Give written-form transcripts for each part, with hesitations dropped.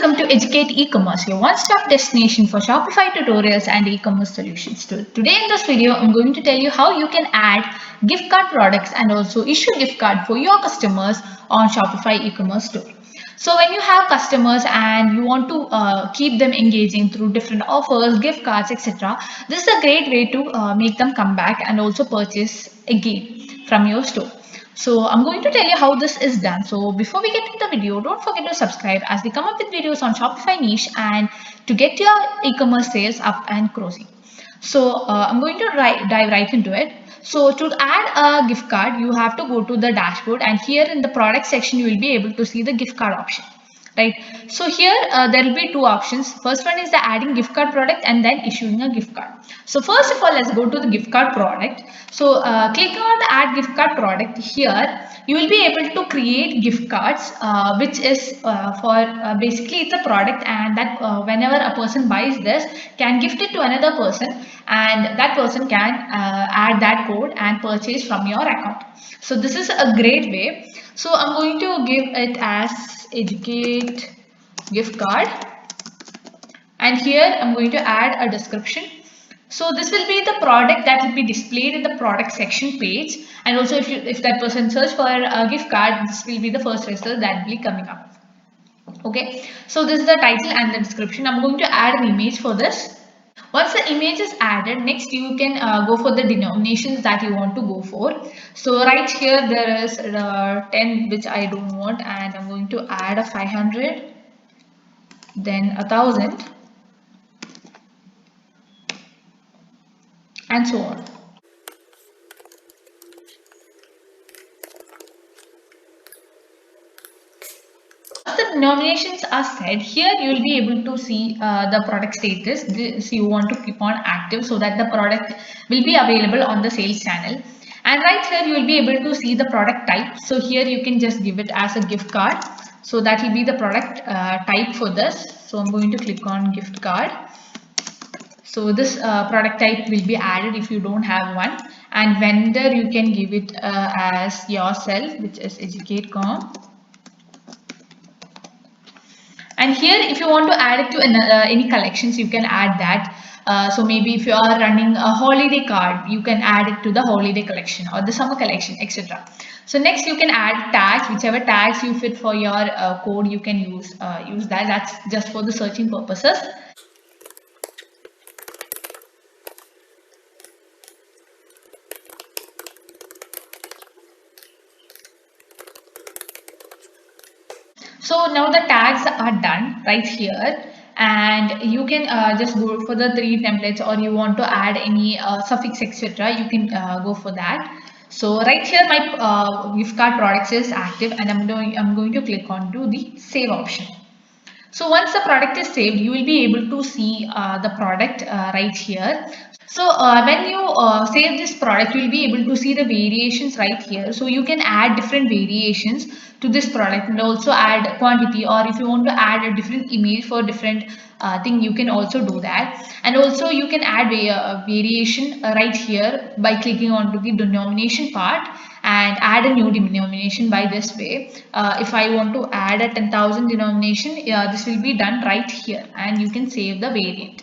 welcome to Educate E-commerce, your one-stop destination for Shopify tutorials and e-commerce solutions. Today in this video, I'm going to tell you how you can add gift card products and also issue gift card for your customers on Shopify e-commerce store. So when you have customers and you want to keep them engaging through different offers, gift cards, etc., this is a great way to make them come back and also purchase again from your store. So I'm going to tell you how this is done. So before we get into the video, don't forget to subscribe as we come up with videos on Shopify niche and to get your e-commerce sales up and closing. So I'm going to dive right into it. So to add a gift card, you have to go to the dashboard, and here in the product section, you will be able to see the gift card option. Right. So here there will be two options. First one is the adding gift card product and then issuing a gift card. So first of all, let's go to the gift card product. So click on the add gift card product. Here you will be able to create gift cards, which is for basically it's a product, and that whenever a person buys this, can gift it to another person, and that person can add that code and purchase from your account. So this is a great way. So I'm going to give it as Educate gift card, and here I'm going to add a description. So this will be the product that will be displayed in the product section page, and also if that person search for a gift card, this will be the first result that will be coming up. Okay, so this is the title and the description. I'm going to add an image for this. Once the image is added, next you can go for the denominations that you want to go for. So right here there is 10 which I don't want, and I'm going to add a 500, then 1000, and so on. The denominations are set, here you will be able to see the product status. This you want to keep on active so that the product will be available on the sales channel. And right here you will be able to see the product type. So here you can just give it as a gift card. So that will be the product type for this. So I'm going to click on gift card. So this product type will be added if you don't have one. And vendor you can give it as yourself, which is Educate.com. And here if you want to add it to any collections, you can add that. So maybe if you are running a holiday card, you can add it to the holiday collection or the summer collection, etc. So next you can add tags, whichever tags you fit for your code, you can use that. That's just for the searching purposes. So now the tags are done right here, and you can just go for the 3 templates, or you want to add any suffix, etc. You can go for that. So right here my gift card products is active, and I'm going to click on to the save option. So once the product is saved, you will be able to see the product right here. So when you save this product, you will be able to see the variations right here. So you can add different variations to this product and also add quantity, or if you want to add a different image for different thing, you can also do that. And also you can add a variation right here by clicking on to the denomination part and add a new denomination by this way. If I want to add a 10,000 denomination, this will be done right here, and you can save the variant.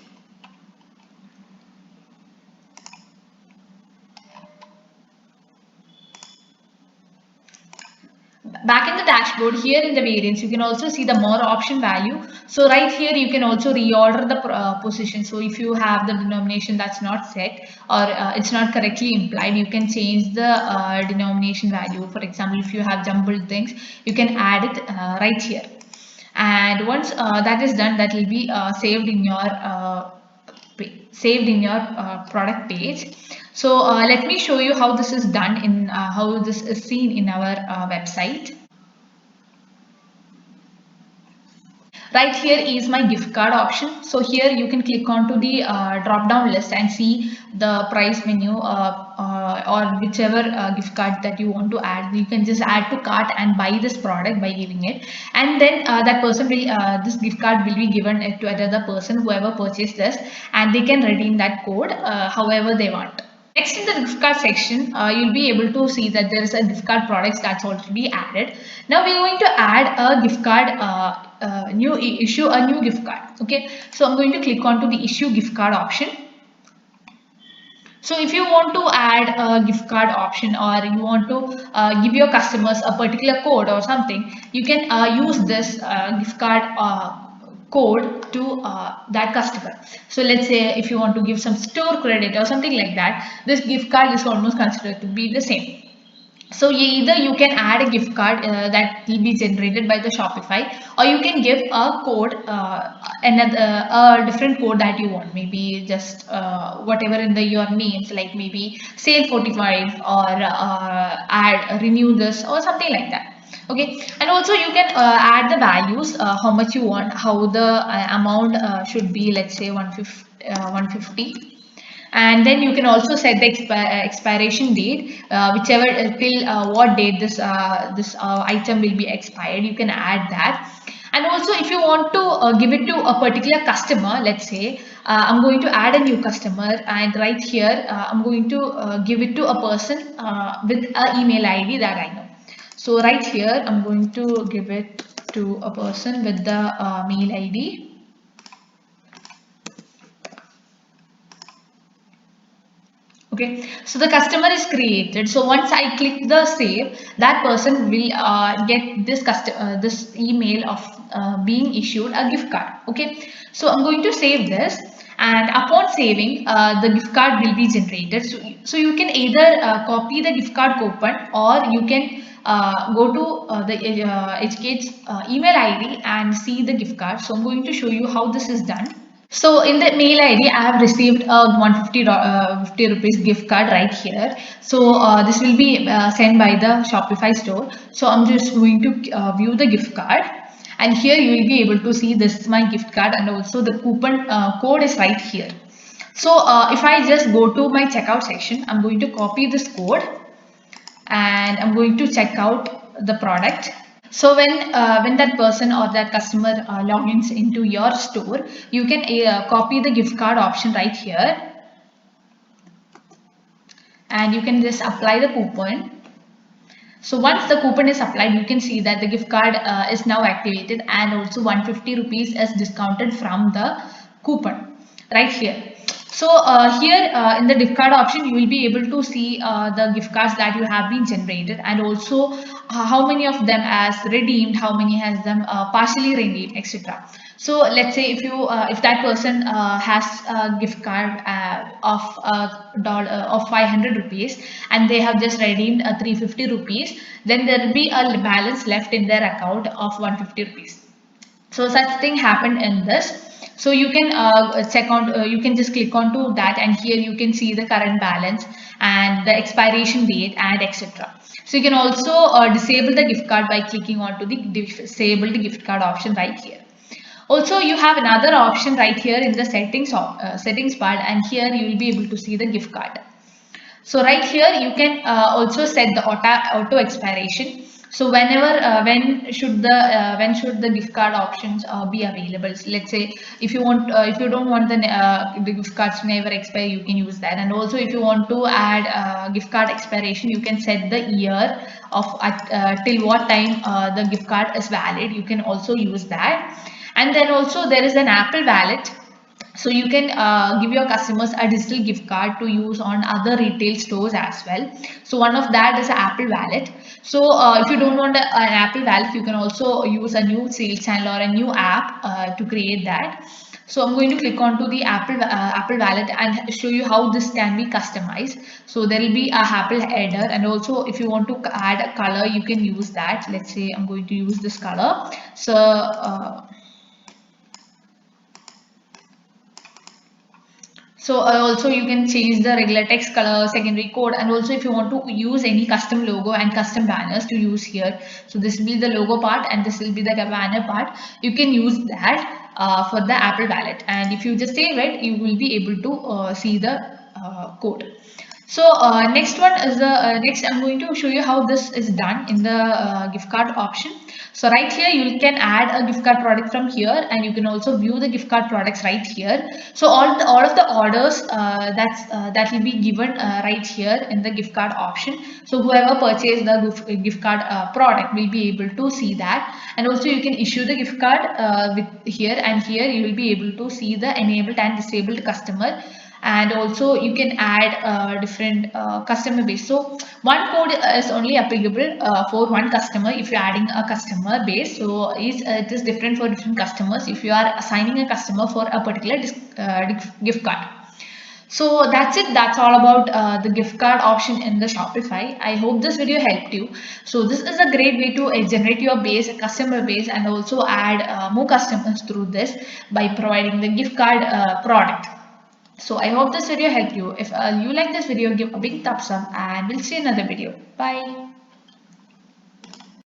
Back in the dashboard, here in the variants, you can also see the more option value. So right here you can also reorder the position. So if you have the denomination that's not set, or it's not correctly implied, you can change the denomination value. For example, if you have jumbled things, you can add it right here. And once that is done, that will be saved in your product page. So let me show you how this is done in how this is seen in our website. Right here is my gift card option. So here you can click on to the drop down list and see the price menu or whichever gift card that you want to add. You can just add to cart and buy this product by giving it, and then that person will this gift card will be given to another person, whoever purchased this, and they can redeem that code however they want. Next, in the gift card section, you'll be able to see that there is a gift card products that's already added. Now we're going to add a gift card, issue a new gift card. Okay, so I'm going to click on to the issue gift card option. So if you want to add a gift card option, or you want to give your customers a particular code or something, you can use this gift card code to that customer. So let's say if you want to give some store credit or something like that, this gift card is almost considered to be the same. So either you can add a gift card that will be generated by the Shopify, or you can give a code, another a different code that you want. Maybe just whatever in the your names, like maybe sale 45 or add renew this or something like that. Okay, and also you can add the values, how much you want, how the amount should be. Let's say 150. And then you can also set the expiration date, whichever till what date this item will be expired. You can add that. And also if you want to give it to a particular customer, let's say I'm going to add a new customer, and right here I'm going to give it to a person with an email ID that I know. So right here I'm going to give it to a person with the mail ID. Okay, so the customer is created. So once I click the save, that person will get this email of being issued a gift card. Okay, so I'm going to save this, and upon saving, the gift card will be generated. So you can either copy the gift card coupon, or you can go to the HK's email ID and see the gift card. So I'm going to show you how this is done. So in the mail ID, I have received a 150 rupees gift card right here. So this will be sent by the Shopify store. So I'm just going to view the gift card, and here you will be able to see this is my gift card, and also the coupon code is right here. So if I just go to my checkout section, I'm going to copy this code, and I'm going to check out the product. So when that person or that customer logins into your store, you can copy the gift card option right here, and you can just apply the coupon. So once the coupon is applied, you can see that the gift card is now activated, and also 150 rupees is discounted from the coupon right here. So here in the gift card option, you will be able to see the gift cards that you have been generated, and also how many of them as redeemed, how many has them partially redeemed, etc. So let's say if that person has a gift card of dollar of 500 rupees, and they have just redeemed 350 rupees, then there will be a balance left in their account of 150 rupees. So such thing happened in this. So you can check on, you can just click on to that, and here you can see the current balance and the expiration date and etc. So you can also disable the gift card by clicking on to the disable the gift card option right here. Also, you have another option right here in the settings part, and here you will be able to see the gift card. So right here you can also set the auto expiration. So whenever when should the gift card options be available? So let's say if you want if you don't want the gift cards to never expire, you can use that. And also if you want to add gift card expiration, you can set the year of till what time the gift card is valid. You can also use that. And then also there is an Apple Wallet, so you can give your customers a digital gift card to use on other retail stores as well. So one of that is Apple Wallet. So if you don't want an Apple Wallet, you can also use a new sales channel or a new app to create that. So I'm going to click on to the Apple Wallet and show you how this can be customized. So there will be a Apple header, and also if you want to add a color, you can use that. Let's say I'm going to use this color. So also you can change the regular text color, secondary code, and also if you want to use any custom logo and custom banners to use here. So this will be the logo part, and this will be the banner part. You can use that for the Apple Wallet, and if you just save it, you will be able to see the code. So next one is the next I'm going to show you how this is done in the gift card option. So right here you can add a gift card product from here, and you can also view the gift card products right here. So all of the orders that will be given right here in the gift card option. So whoever purchased the gift card product will be able to see that, and also you can issue the gift card with here, and here you will be able to see the enabled and disabled customer, and also you can add different customer base. So one code is only applicable for one customer if you're adding a customer base. So it is different for different customers if you are assigning a customer for a particular gift card. So that's it. That's all about the gift card option in the Shopify. I hope this video helped you. So this is a great way to generate your base, customer base, and also add more customers through this by providing the gift card product. So I hope this video helped you. If you like this video, give a big thumbs up, and we'll see you in another video. Bye.